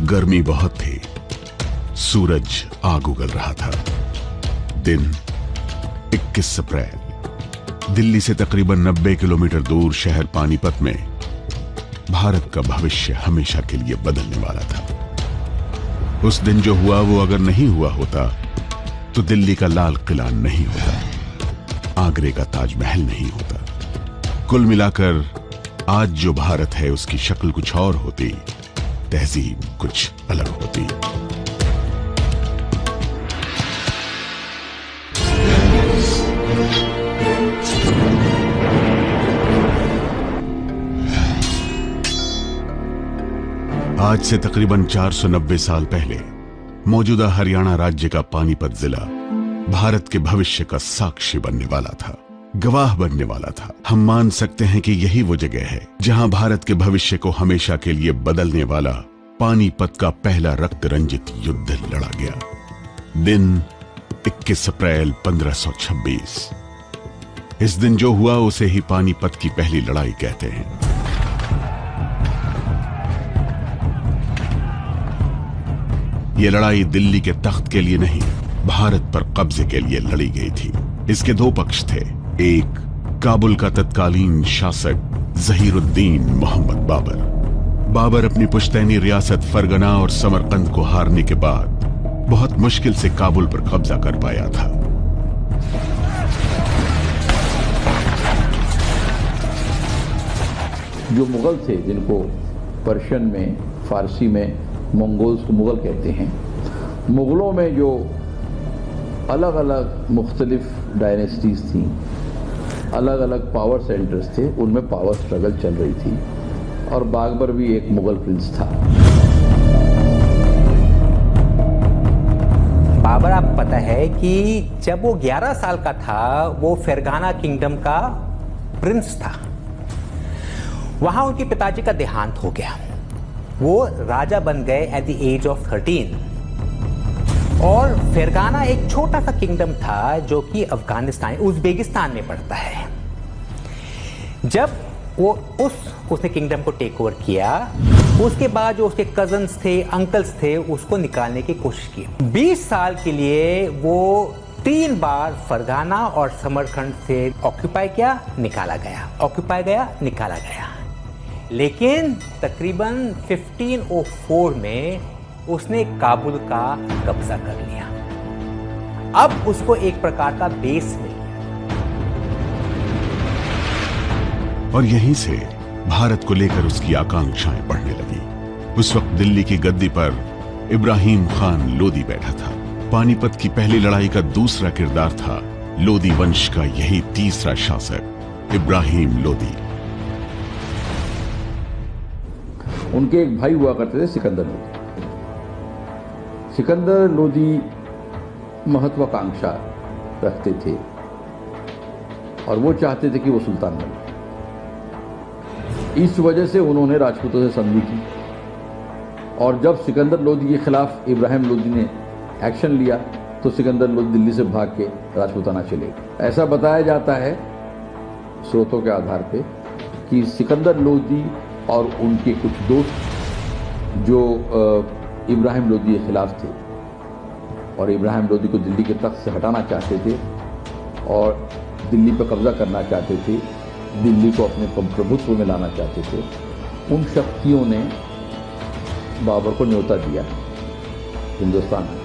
गर्मी बहुत थी, सूरज आग उगल रहा था। दिन 21 अप्रैल। दिल्ली से तकरीबन 90 किलोमीटर दूर शहर पानीपत में भारत का भविष्य हमेशा के लिए बदलने वाला था। उस दिन जो हुआ वो अगर नहीं हुआ होता तो दिल्ली का लाल किला नहीं होता, आगरे का ताजमहल नहीं होता। कुल मिलाकर आज जो भारत है उसकी शक्ल कुछ और होती, तहजीब कुछ अलग होती। आज से तकरीबन 490 साल पहले मौजूदा हरियाणा राज्य का पानीपत जिला भारत के भविष्य का साक्षी बनने वाला था, गवाह बनने वाला था। हम मान सकते हैं कि यही वो जगह है जहां भारत के भविष्य को हमेशा के लिए बदलने वाला पानीपत का पहला रक्त रंजित युद्ध लड़ा गया। दिन 21 अप्रैल 1526। इस दिन जो हुआ उसे ही पानीपत की पहली लड़ाई कहते हैं। यह लड़ाई दिल्ली के तख्त के लिए नहीं, भारत पर कब्जे के लिए लड़ी गई थी। इसके दो पक्ष थे। एक, काबुल का तत्कालीन शासक जहीरुद्दीन मोहम्मद बाबर। बाबर अपनी पुश्तैनी रियासत फरगना और समरकंद को हारने के बाद बहुत मुश्किल से काबुल पर कब्जा कर पाया था। जो मुगल थे, जिनको पर्शियन में, फारसी में मंगोल्स को मुगल कहते हैं, मुगलों में जो अलग अलग मुख्तलिफ डायनेस्टीज थी, अलग अलग पावर सेंटर्स थे, उनमें पावर स्ट्रगल चल रही थी और बाबर भी एक मुगल प्रिंस था। बाबर, आपको पता है कि जब वो 11 साल का था वो फरगाना किंगडम का प्रिंस था। वहां उनके पिताजी का देहांत हो गया। वो राजा बन गए एट द एज ऑफ 13। और फरगाना एक छोटा सा किंगडम था जो कि अफगानिस्तान, उज़्बेकिस्तान में पड़ता है। जब वो उसने किंगडम को टेक ओवर किया, उसके बाद जो उसके कजन्स थे, अंकल्स थे, उसको निकालने की कोशिश की। 20 साल के लिए वो 3 बार फरगाना और समरकंद से ऑक्यूपाई किया, निकाला गया, ऑक्यूपाई गया, निकाला गया। लेकिन तकरीबन 1504 में उसने काबुल का कब्जा कर लिया। अब उसको एक प्रकार का बेस मिल गया। और यहीं से भारत को लेकर उसकी आकांक्षाएं बढ़ने लगी। उस वक्त दिल्ली की गद्दी पर इब्राहिम खान लोदी बैठा था। पानीपत की पहली लड़ाई का दूसरा किरदार था लोदी वंश का यही तीसरा शासक इब्राहिम लोदी। उनके एक भाई हुआ करते थे सिकंदर लोदी। सिकंदर लोदी महत्वाकांक्षा रखते थे और वो चाहते थे कि वो सुल्तान बने। इस वजह से उन्होंने राजपूतों से संधि की और जब सिकंदर लोदी के खिलाफ इब्राहिम लोदी ने एक्शन लिया तो सिकंदर लोदी दिल्ली से भाग के राजपूताना चले गए। ऐसा बताया जाता है स्रोतों के आधार पे कि सिकंदर लोदी और उनके कुछ दोस्त जो इब्राहिम लोदी के खिलाफ थे और इब्राहिम लोदी को दिल्ली के तख्त से हटाना चाहते थे और दिल्ली पर कब्जा करना चाहते थे, दिल्ली को अपने प्रभुत्व में लाना चाहते थे, उन शक्तियों ने बाबर को न्योता दिया हिंदुस्तान में।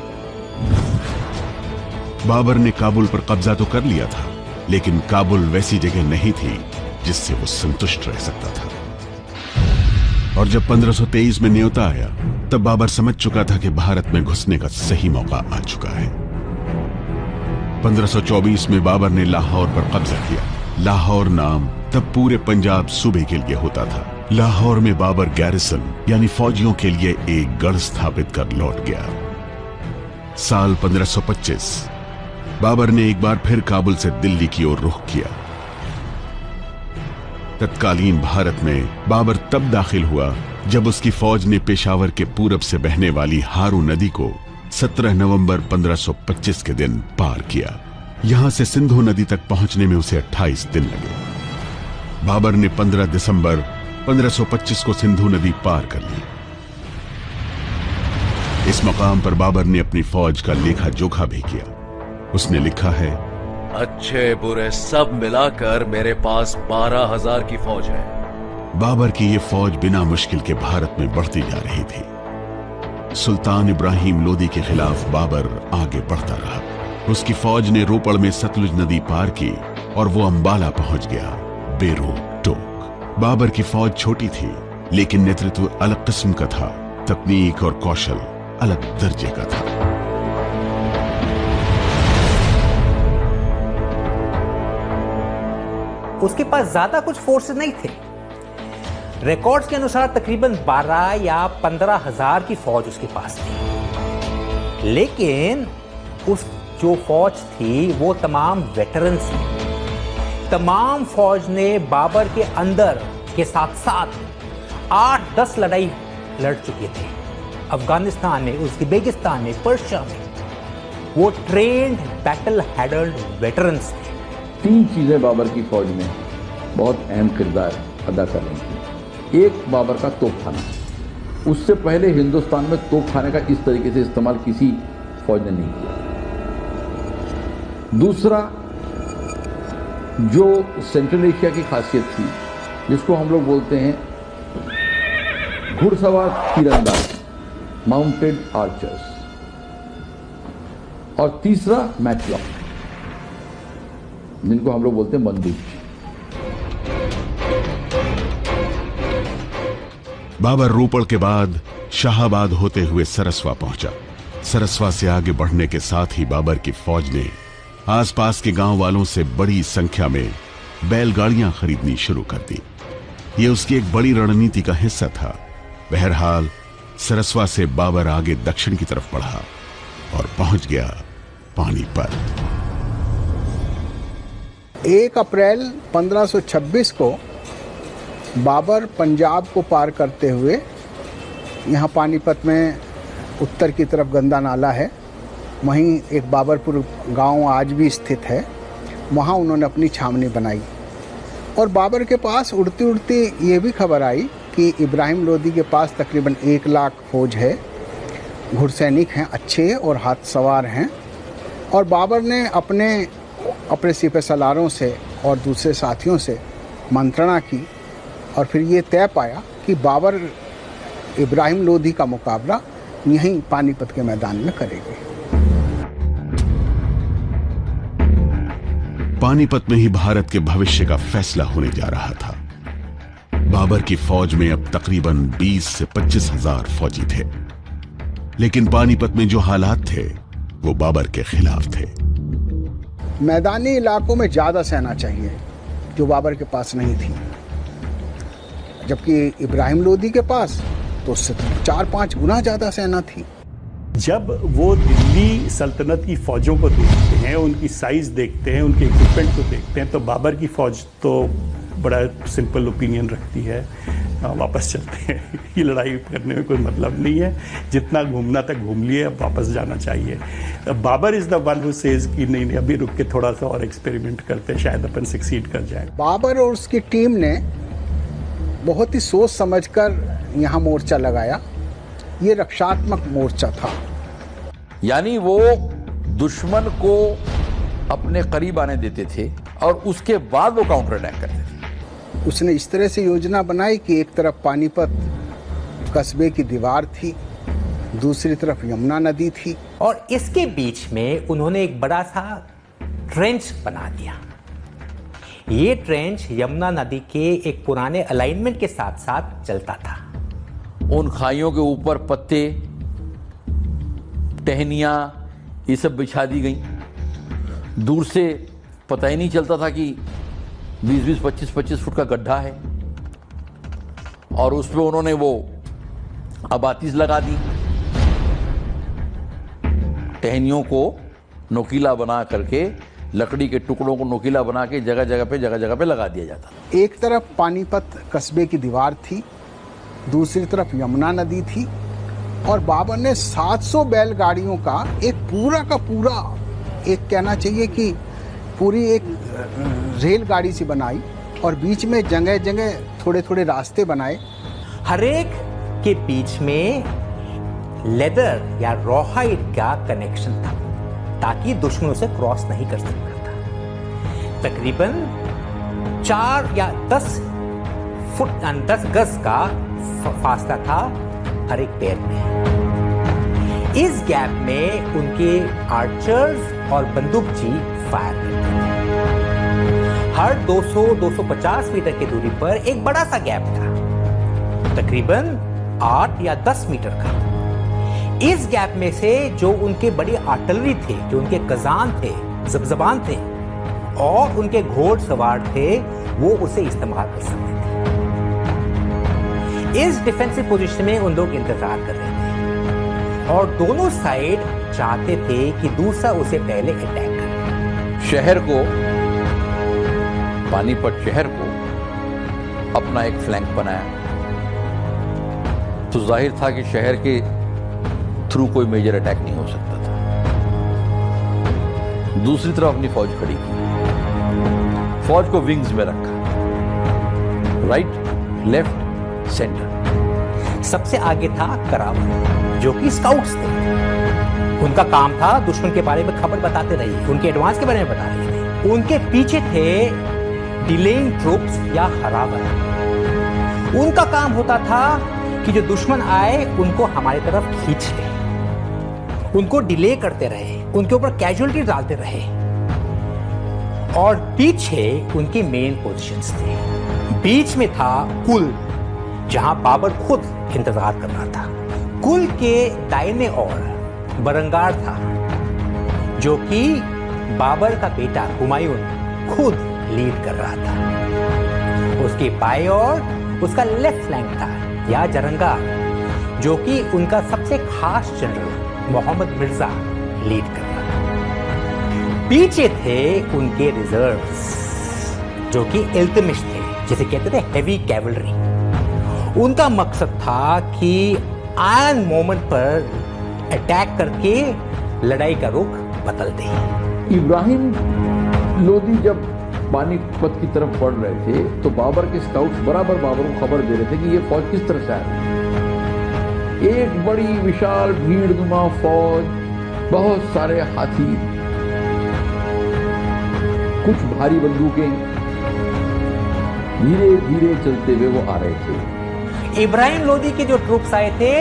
बाबर ने काबुल पर कब्जा तो कर लिया था, लेकिन काबुल वैसी जगह नहीं थी जिससे वो संतुष्ट रह सकता था। और जब 1523 में न्योता आया तब बाबर समझ चुका था कि भारत में घुसने का सही मौका आ चुका है। 1524 में बाबर ने लाहौर पर कब्जा किया। लाहौर नाम तब पूरे पंजाब सूबे के लिए होता था। लाहौर में बाबर गैरिसन यानी फौजियों के लिए एक गढ़ स्थापित कर लौट गया। साल 1525 बाबर ने एक बार फिर काबुल से दिल्ली की ओर रुख किया। तत्कालीन भारत में बाबर तब दाखिल हुआ जब उसकी फौज ने पेशावर के पूरब से बहने वाली हारू नदी को 17 नवंबर 1525 के दिन पार किया। यहां से सिंधु नदी तक पहुंचने में उसे 28 दिन लगे। बाबर ने 15 दिसंबर 1525 को सिंधु नदी पार कर ली। इस मकाम पर बाबर ने अपनी फौज का लेखा जोखा भी किया। उसने लिखा है, अच्छे बुरे सब मिलाकर मेरे पास 12,000 की फौज है। बाबर की ये फौज बिना मुश्किल के भारत में बढ़ती जा रही थी। सुल्तान इब्राहिम लोदी के खिलाफ बाबर आगे बढ़ता रहा। उसकी फौज ने रोपड़ में सतलुज नदी पार की और वो अंबाला पहुंच गया, बेरोक टोक। बाबर की फौज छोटी थी, लेकिन नेतृत्व अलग किस्म का था, तकनीक और कौशल अलग दर्जे का था। उसके पास ज्यादा कुछ फोर्सेस नहीं थे। रिकॉर्ड्स के अनुसार तकरीबन 12 या 15,000 की फौज उसके पास थी, लेकिन उस जो फौज थी वो तमाम वेटरन्स थी। तमाम फौज ने बाबर के अंदर के साथ साथ 8-10 लड़ाई लड़ चुके थे। अफगानिस्तान में, उज़्बेकिस्तान में, पर्शिया में। वो ट्रेंड बैटल हैडल्ड वेटरन्स थे। 3 चीजें बाबर की फौज में बहुत अहम किरदार अदा कर रही थी। एक, बाबर का तोपखाना। उससे पहले हिंदुस्तान में तोपखाने का इस तरीके से इस्तेमाल किसी फौज ने नहीं किया। दूसरा, जो सेंट्रल एशिया की खासियत थी, जिसको हम लोग बोलते हैं घुड़सवार तीरंदाज, माउंटेड आर्चर्स। और तीसरा, मैचलॉक, जिनको हम लोग बोलते हैं बंदूक। बाबर रोपड़ के बाद शाहाबाद होते हुए सरस्वा पहुंचा। सरस्वा से आगे बढ़ने के साथ ही बाबर की फौज ने आसपास के गांव वालों से बड़ी संख्या में बैलगाड़ियां खरीदनी शुरू कर दी। यह उसकी एक बड़ी रणनीति का हिस्सा था। बहरहाल सरस्वा से बाबर आगे दक्षिण की तरफ बढ़ा और पहुंच गया पानीपत। 1 अप्रैल 1526 को बाबर पंजाब को पार करते हुए यहाँ पानीपत में उत्तर की तरफ गंदा नाला है, वहीं एक बाबरपुर गांव आज भी स्थित है, वहाँ उन्होंने अपनी छावनी बनाई। और बाबर के पास उड़ती उड़ती ये भी खबर आई कि इब्राहिम लोदी के पास तकरीबन 1 लाख फौज है, घुड़सैनिक हैं अच्छे और हाथ सवार हैं। और बाबर ने अपने सिपह सलारों से और दूसरे साथियों से मंत्रणा की और फिर ये तय पाया कि बाबर इब्राहिम लोदी का मुकाबला यहीं पानीपत के मैदान में करेंगे। पानीपत में ही भारत के भविष्य का फैसला होने जा रहा था। बाबर की फौज में अब तकरीबन 20 से 25,000 फौजी थे, लेकिन पानीपत में जो हालात थे वो बाबर के खिलाफ थे। मैदानी इलाकों में ज्यादा सेना चाहिए, जो बाबर के पास नहीं थी, जबकि इब्राहिम लोदी के पास तो उससे 4-5 गुना ज्यादा सेना थी। जब वो दिल्ली सल्तनत की फौजों को देखते हैं, उनकी साइज देखते हैं, उनके इक्विपमेंट को देखते हैं, तो बाबर की फौज तो बड़ा सिंपल ओपिनियन रखती है, वापस चलते हैं, ये लड़ाई करने में कोई मतलब नहीं है, जितना घूमना तक घूम लिए, अब वापस जाना चाहिए। Babur is the one who says कि नहीं अभी रुक के थोड़ा सा और एक्सपेरिमेंट करते हैं, शायद अपन सक्सीड कर जाए। बाबर और उसकी टीम ने बहुत ही सोच समझकर यहाँ मोर्चा लगाया। ये रक्षात्मक मोर्चा था, यानी वो दुश्मन को अपने करीब आने देते थे और उसके बाद वो काउंटर अटैक करते थे। उसने इस तरह से योजना बनाई कि एक तरफ पानीपत कस्बे की दीवार थी, दूसरी तरफ यमुना नदी थी, और इसके बीच में उन्होंने एक बड़ा सा ट्रेंच बना दिया। ये ट्रेंच यमुना नदी के एक पुराने अलाइनमेंट के साथ साथ चलता था। उन खाइयों के ऊपर पत्ते, टहनियां, ये सब बिछा दी गई। दूर से पता ही नहीं चलता था कि 20-20, 25-25 फुट का गड्ढा है, और उस पर उन्होंने वो अबातीस लगा दी। टहनियों को नोकीला बना करके, लकड़ी के टुकड़ों को नोकीला बना के जगह जगह पे लगा दिया जाता। एक तरफ पानीपत कस्बे की दीवार थी, दूसरी तरफ यमुना नदी थी, और बाबर ने 700 बैलगाड़ियों का एक पूरा का पूरा, एक कहना चाहिए कि पूरी एक रेलगाड़ी सी बनाई, और बीच में जगह जगह थोड़े थोड़े रास्ते बनाए। हर एक के बीच में लेदर या रॉहाइड का कनेक्शन था ताकि दुश्मन उसे क्रॉस नहीं कर सकता था। तकरीबन 4 या 10 फुट 10 गज का फासला था हर एक पैर में। इस गैप में उनके आर्चर्स और बंदूकची फायर करते थे। हर 200-250 मीटर की दूरी पर एक बड़ा सा गैप था, तकरीबन 8 या 10 मीटर का। इस गैप में से जो उनके बड़े आर्टिलरी थे, जो उनके कजान थे, जबजबान थे और उनके घोड़सवार थे, वो उसे इस्तेमाल कर सकते थे। इस डिफेंसिव पोजीशन में उन लोग इंतजार कर रहे थे और दोनों साइड चाहते थे कि दूसरा उसे पहले अटैक करे। शहर को, पानीपत शहर को अपना एक फ्लैंक बनाया तो जाहिर था कि शहर के थ्रू कोई मेजर अटैक नहीं हो सकता था। दूसरी तरफ अपनी फौज खड़ी की, फौज को विंग्स में रखा, राइट, लेफ्ट, सेंटर। सबसे आगे था करावल, जो कि स्काउट्स थे। उनका काम था दुश्मन के बारे में खबर बताते रहिए, उनके एडवांस के बारे में बता रहे थे। उनके पीछे थे डिलेइंग ट्रूप्स या हरावर। उनका काम होता था कि जो दुश्मन आए उनको हमारी तरफ खींच ले, उनको डिले करते रहे, उनके ऊपर कैजुअलिटी डालते रहे। और पीछे उनकी मेन पोजीशंस थे। बीच में था कुल, जहां बाबर खुद इंतजार कर रहा था। कुल के दाहिने ओर बरंगार था, जो कि बाबर का बेटा हुमायूं खुद लीड कर रहा था। उसके बाएं ओर उसका लेफ्ट फ्लैंक था या जरंगा, जो कि उनका सबसे खास जनरल मोहम्मद मिर्जा लीड कर रहा था। पीछे थे उनके रिजर्व्स, जो कि इल्तमिश थे, जिसे कहते थे हेवी कैवलरी। उनका मकसद था कि आयरन मोमेंट पर अटैक करके लड़ाई का रुख बदल दे। इब्राहिम लोदी जब पानीपत की तरफ बढ़ रहे थे तो बाबर के स्काउट्स बराबर बाबर को खबर दे रहे थे कि ये फौज किस तरह से आ रही है। एक बड़ी विशाल भीड़नुमा फौज, बहुत सारे हाथी, कुछ भारी बंदूकें, धीरे धीरे चलते हुए वो आ रहे थे। इब्राहिम लोदी के जो ट्रूप्स आए थे,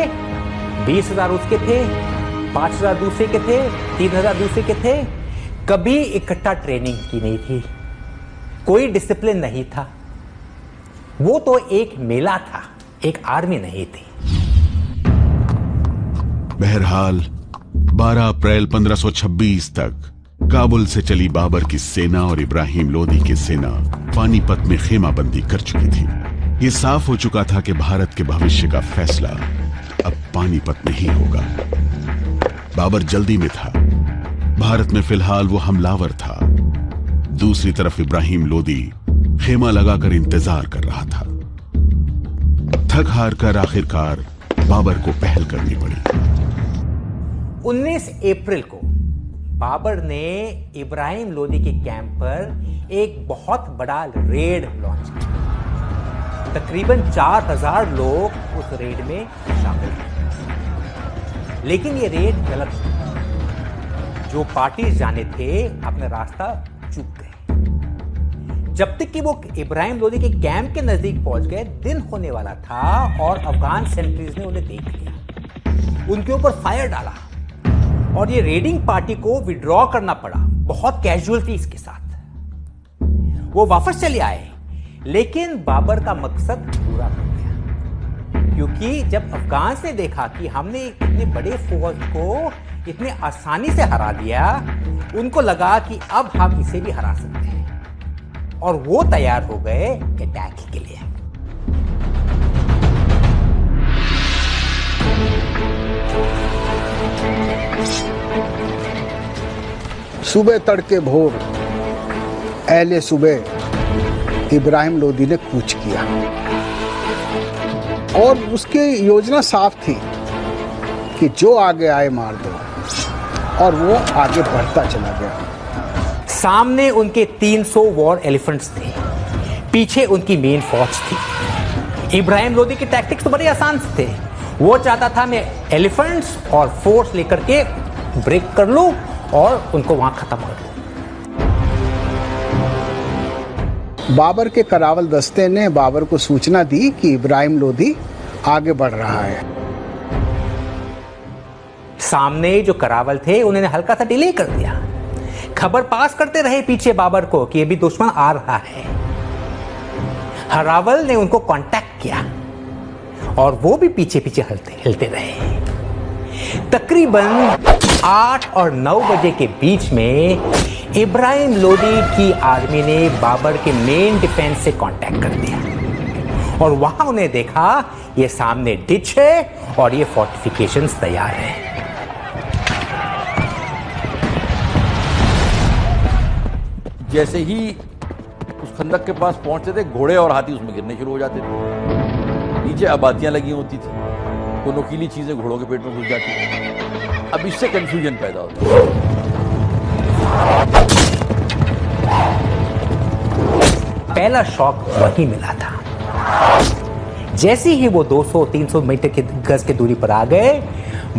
20,000 उसके थे, 5,000 दूसरे के थे, 3,000 दूसरे के थे। कभी इकट्ठा ट्रेनिंग की नहीं थी, कोई डिसिप्लिन नहीं था। वो तो एक मेला था, एक आर्मी नहीं थी। बहरहाल 12 अप्रैल 1526 तक काबुल से चली बाबर की सेना और इब्राहिम लोदी की सेना पानीपत में खेमाबंदी कर चुकी थी। यह साफ हो चुका था कि भारत के भविष्य का फैसला अब पानीपत में ही होगा। बाबर जल्दी में था, भारत में फिलहाल वो हमलावर था। दूसरी तरफ इब्राहिम लोदी खेमा लगाकर इंतजार कर रहा था। थक हार कर आखिरकार बाबर को पहल करनी पड़ी। 19 अप्रैल को बाबर ने इब्राहिम लोदी के कैंप पर एक बहुत बड़ा रेड लॉन्च किया। तकरीबन 4,000 लोग उस रेड में शामिल थे। लेकिन ये रेड गलत हुई। जो पार्टी जाने थे अपना रास्ता चूक गए। जब तक कि वो इब्राहिम लोदी के कैंप के नजदीक पहुंच गए, दिन होने वाला था और अफगान सेंट्रीज ने उन्हें देख लिया, उनके ऊपर फायर डाला और ये रेडिंग पार्टी को विड्रॉ करना पड़ा, बहुत कैजुअलिटीज के साथ। वो वापस चले आए, लेकिन बाबर का मकसद पूरा हो गया, क्योंकि जब अफगान ने देखा कि हमने इतने बड़े फौज को इतने आसानी से हरा दिया, उनको लगा कि अब हम इसे भी हरा सकते हैं और वो तैयार हो गए अटैक के लिए। सुबह तड़के भोर अहले सुबह इब्राहिम लोदी ने कूच किया और उसकी योजना साफ थी कि जो आगे आए मार दो, और वो आगे बढ़ता चला गया। सामने उनके 300 वॉर एलिफेंट्स थे, पीछे उनकी मेन फौज थी। इब्राहिम लोदी के टैक्टिक्स तो बड़े आसान थे। वो चाहता था मैं एलिफेंट्स और फोर्स लेकर के ब्रेक कर लूं और उनको वहां खत्म कर दूं। बाबर के करावल दस्ते ने बाबर को सूचना दी कि इब्राहिम लोदी आगे बढ़ रहा है। सामने जो करावल थे उन्होंने हल्का सा डिले कर दिया, खबर पास करते रहे पीछे बाबर को कि अभी दुश्मन आ रहा है। हरावल ने उनको कांटेक्ट किया और वो भी पीछे पीछे हिलते रहे। तकरीबन 8 और 9 बजे के बीच में इब्राहिम लोदी की आर्मी ने बाबर के मेन डिफेंस से कांटेक्ट कर दिया और वहां उन्हें देखा ये सामने डिच है और ये फोर्टिफिकेशंस तैयार है। जैसे ही उस खंदक के पास पहुंचते थे, घोड़े और हाथी उसमें गिरने शुरू हो जाते थे। नीचे आबादियां लगी होती थी, वो नुकीली चीजें घोड़ों के पेट में घुस जाती थी। अब इससे कंफ्यूजन पैदा होता है। पहला शॉक वहीं मिला था। जैसे ही वो 200-300 मीटर के गज की दूरी पर आ गए,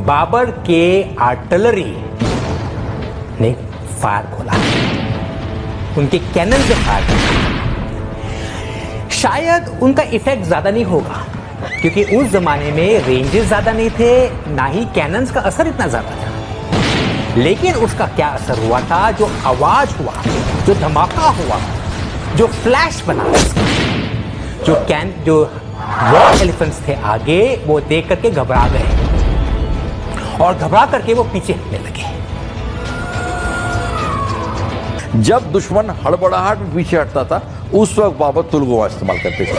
बाबर के आर्टिलरी ने फायर खोला, उनके कैनन से फायर किया। शायद उनका इफेक्ट ज्यादा नहीं होगा क्योंकि उस जमाने में रेंजेस ज्यादा नहीं थे, ना ही कैनन्स का असर इतना ज्यादा था। लेकिन उसका क्या असर हुआ था, जो आवाज हुआ, जो धमाका हुआ, जो फ्लैश बना, जो वॉर एलिफेंट्स थे आगे, वो देख करके घबरा गए और घबरा करके वो पीछे हटने लगे। जब दुश्मन हड़बड़ाहट में पीछे हटता था, उस वक्त बाबर तुलगुआ इस्तेमाल करते थे,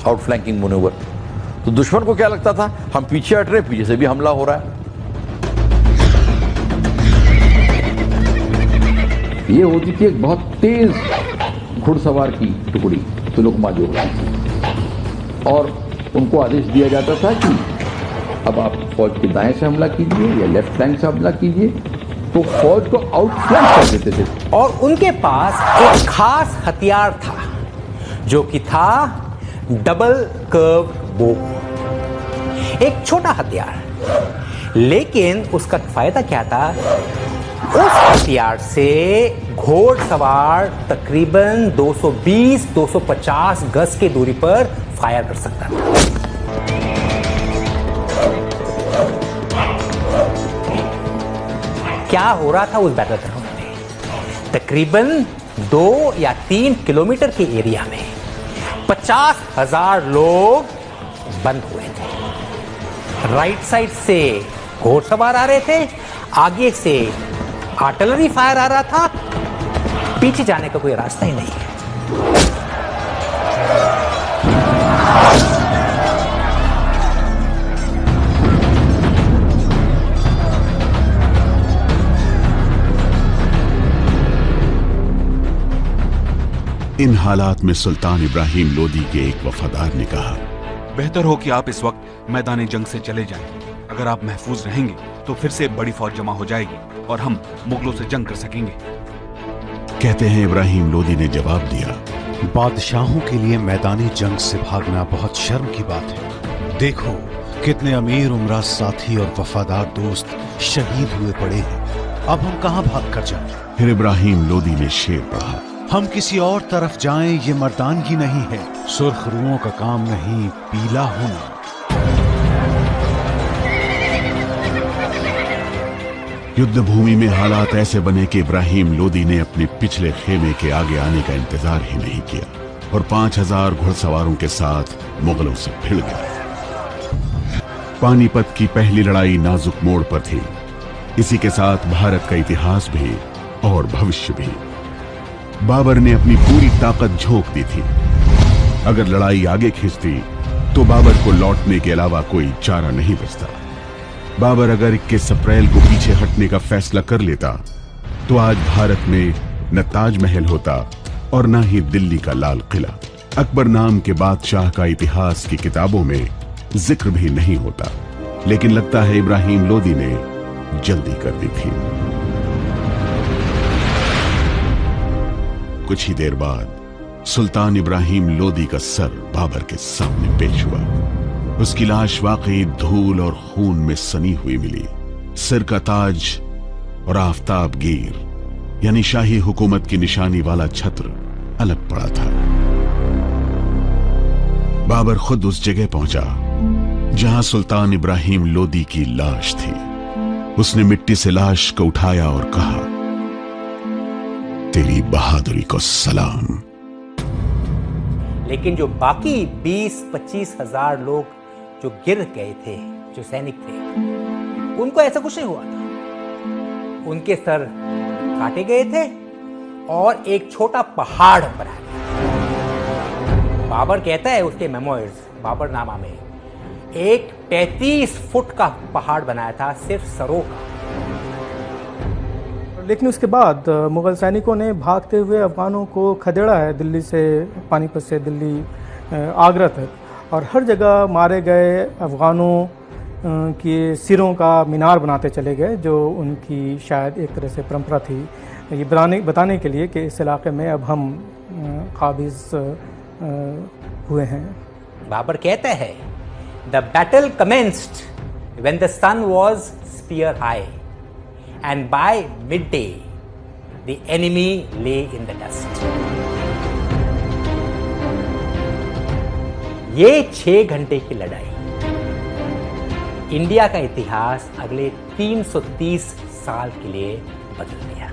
आउट फ्लैंकिंग मैन्यूवर। तो दुश्मन को क्या लगता था, हम पीछे हट रहे, पीछे से भी हमला हो रहा है। ये होती थी एक बहुत तेज घुड़सवार की टुकड़ी, तुलुकमा जो होती थी, और उनको आदेश दिया जाता था कि अब आप फौज के दाएं से हमला कीजिए या लेफ्ट फ्लैंक से हमला कीजिए, तो फौज को आउट फ्लैंक कर देते थे। और उनके पास एक खास हथियार था जो कि था डबल कर्व बो, एक छोटा हथियार। लेकिन उसका फायदा क्या था, उस हथियार से घोड़सवार तकरीबन 220-250 गज की दूरी पर फायर कर सकता था। क्या हो रहा था उस बैटल ग्राउंड में, तकरीबन 2 या 3 किलोमीटर के एरिया में 50,000 लोग बंद हुए थे। राइट साइड से घोड़सवार आ रहे थे, आगे से आर्टिलरी फायर आ रहा था, पीछे जाने का कोई रास्ता ही नहीं है। इन हालात में सुल्तान इब्राहिम लोदी के एक वफादार ने कहा, बेहतर हो कि आप इस वक्त मैदान जंग से चले जाएं। अगर आप महफूज रहेंगे तो फिर से बड़ी फौज जमा हो जाएगी और हम मुगलों से जंग कर सकेंगे। कहते हैं इब्राहिम लोदी ने जवाब दिया, बादशाहों के लिए मैदानी जंग से भागना बहुत शर्म की बात है। देखो कितने अमीर उमरा साथी और वफादार दोस्त शहीद हुए पड़े हैं, अब हम कहां भाग कर जाएं? फिर इब्राहिम लोदी ने शेर पढ़ा, हम किसी और तरफ जाएं ये मर्दानगी नहीं है, सुर्ख रुओं का काम नहीं पीला होना। युद्ध भूमि में हालात ऐसे बने कि इब्राहिम लोदी ने अपने पिछले खेमे के आगे आने का इंतजार ही नहीं किया और 5000 घुड़सवारों के साथ मुगलों से भिड़ गया। पानीपत की पहली लड़ाई नाजुक मोड़ पर थी। इसी के साथ भारत का इतिहास भी और भविष्य भी। बाबर ने अपनी पूरी ताकत झोंक दी थी। अगर लड़ाई आगे खींचती तो बाबर को लौटने के अलावा कोई चारा नहीं बचता। बाबर अगर 21 अप्रैल को पीछे हटने का फैसला कर लेता तो आज भारत में न ताजमहल होता और न ही दिल्ली का लाल किला। अकबर नाम के बादशाह का इतिहास की किताबों में जिक्र भी नहीं होता। लेकिन लगता है इब्राहिम लोदी ने जल्दी कर दी थी। कुछ ही देर बाद सुल्तान इब्राहिम लोदी का सर बाबर के सामने पेश हुआ। उसकी लाश वाकई धूल और खून में सनी हुई मिली। सिर का ताज और आफताब गिर यानी शाही हुकूमत की निशानी वाला छत्र अलग पड़ा था। बाबर खुद उस जगह पहुंचा जहां सुल्तान इब्राहिम लोदी की लाश थी। उसने मिट्टी से लाश को उठाया और कहा, तेरी बहादुरी को सलाम। लेकिन जो बाकी 20-25 हजार लोग जो गिर गए थे, जो सैनिक थे, उनको ऐसा कुछ नहीं हुआ था। उनके सर काटे गए थे और एक छोटा पहाड़ बनाया गया। बाबर कहता है उसके मेमोइर्स, बाबरनामा में, एक 35 फुट का पहाड़ बनाया था सिर्फ सरों का। लेकिन उसके बाद मुगल सैनिकों ने भागते हुए अफगानों को खदेड़ा है, दिल्ली से, पानीपत से दिल्ली, आगरा तक, और हर जगह मारे गए अफगानों के सिरों का मीनार बनाते चले गए, जो उनकी शायद एक तरह से परंपरा थी, ये बताने के लिए कि इस इलाके में अब हम काबिज हुए हैं। बाबर कहता है, the battle commenced when the sun was spear high and by midday the enemy lay in the dust। ये 6 घंटे की लड़ाई इंडिया का इतिहास अगले 330 साल के लिए बदल गया।